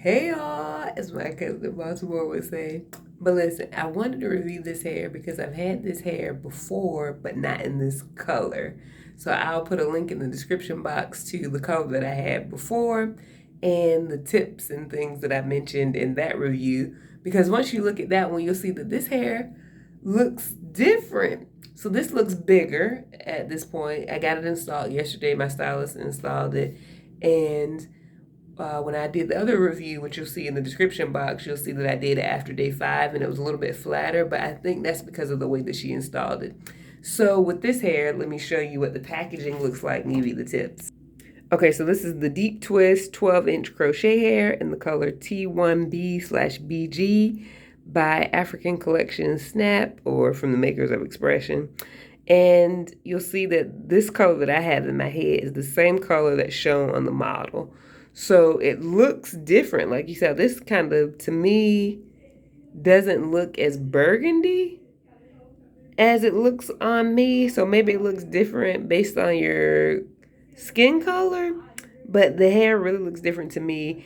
Hey y'all, as my cousin Baltimore would say. But listen, I wanted to review this hair because I've had this hair before, but not in this color. So I'll put a link in the description box to the color that I had before and the tips and things that I mentioned in that review. Because once you look at that one, you'll see that this hair looks different. So this looks bigger at this point. I got it installed yesterday. My stylist installed it. And when I did the other review, which you'll see in the description box, you'll see that I did it after day 5 and it was a little bit flatter, but I think that's because of the way that she installed it. So with this hair, let me show you what the packaging looks like and give you the tips. Okay, so this is the Deep Twist 12-inch crochet hair in the color T1B/BG by African Collection Snap, or from the makers of X-Pression. And you'll see that this color that I have in my head is the same color that's shown on the model. So it looks different. Like you said, this kind of, to me, doesn't look as burgundy as it looks on me. So maybe it looks different based on your skin color. But the hair really looks different to me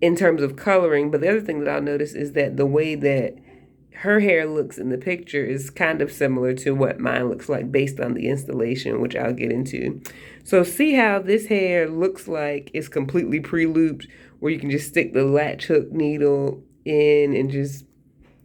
in terms of coloring. But the other thing that I'll notice is that the way that her hair looks in the picture is kind of similar to what mine looks like based on the installation, which I'll get into. So see how this hair looks like it's completely pre-looped, where you can just stick the latch hook needle in and just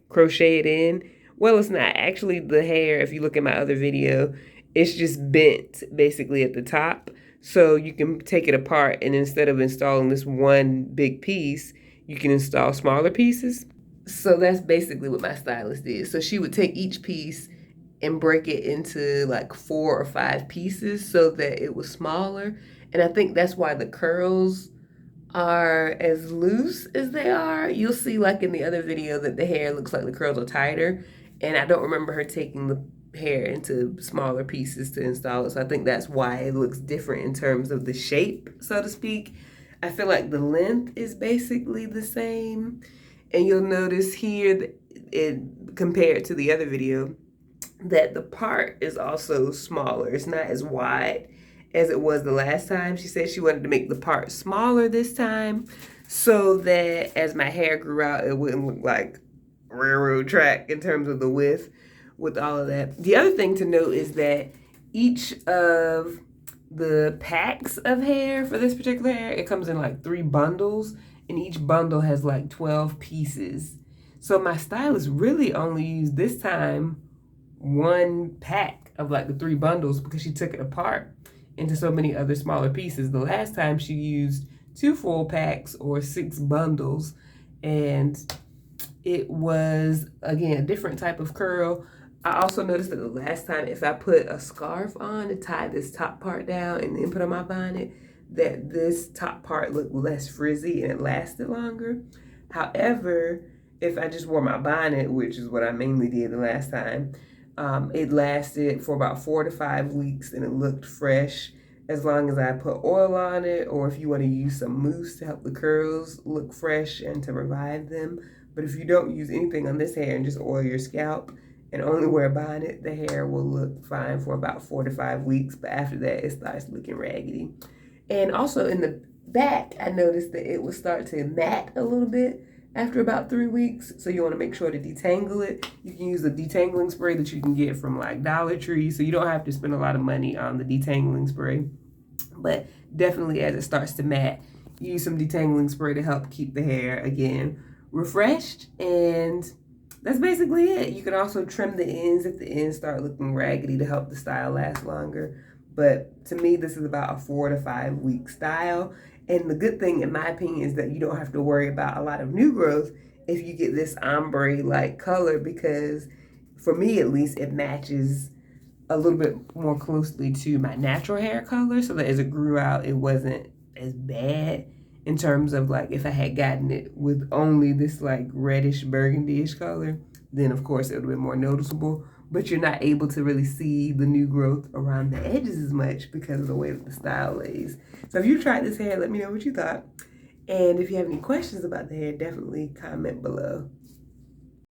crochet it in? Well, it's not. Actually, the hair, if you look at my other video, it's just bent basically at the top. So you can take it apart, and instead of installing this one big piece, you can install smaller pieces. So that's basically what my stylist did. So she would take each piece and break it into like 4 or 5 pieces so that it was smaller. And I think that's why the curls are as loose as they are. You'll see like in the other video that the hair looks like the curls are tighter. And I don't remember her taking the hair into smaller pieces to install it. So I think that's why it looks different in terms of the shape, so to speak. I feel like the length is basically the same. And you'll notice here that compared to the other video, that the part is also smaller. It's not as wide as it was the last time. She said she wanted to make the part smaller this time so that as my hair grew out, it wouldn't look like railroad track in terms of the width with all of that. The other thing to note is that each of the packs of hair for this particular hair, it comes in like 3 bundles, and each bundle has like 12 pieces. So my stylist really only used this time 1 pack of like the 3 bundles because she took it apart into so many other smaller pieces. The last time she used 2 full packs or 6 bundles, and it was, again, a different type of curl. I also noticed that the last time, if I put a scarf on to tie this top part down and then put on my bonnet, that this top part looked less frizzy and it lasted longer. However, if I just wore my bonnet, which is what I mainly did the last time, it lasted for about 4 to 5 weeks and it looked fresh as long as I put oil on it, or if you want to use some mousse to help the curls look fresh and to revive them. But if you don't use anything on this hair and just oil your scalp and only wear a bonnet, the hair will look fine for about 4 to 5 weeks, but after that it starts looking raggedy. And also in the back, I noticed that it would start to mat a little bit after about 3 weeks. So you want to make sure to detangle it. You can use a detangling spray that you can get from like Dollar Tree. So you don't have to spend a lot of money on the detangling spray. But definitely as it starts to mat, use some detangling spray to help keep the hair, again, refreshed. And that's basically it. You can also trim the ends if the ends start looking raggedy to help the style last longer. But to me, this is about a 4 to 5 week style. And the good thing, in my opinion, is that you don't have to worry about a lot of new growth if you get this ombre-like color, because for me, at least, it matches a little bit more closely to my natural hair color, so that as it grew out, it wasn't as bad in terms of like if I had gotten it with only this like reddish burgundy-ish color, then of course it would have been more noticeable. But you're not able to really see the new growth around the edges as much because of the way that the style lays. So if you tried this hair, let me know what you thought. And if you have any questions about the hair, definitely comment below.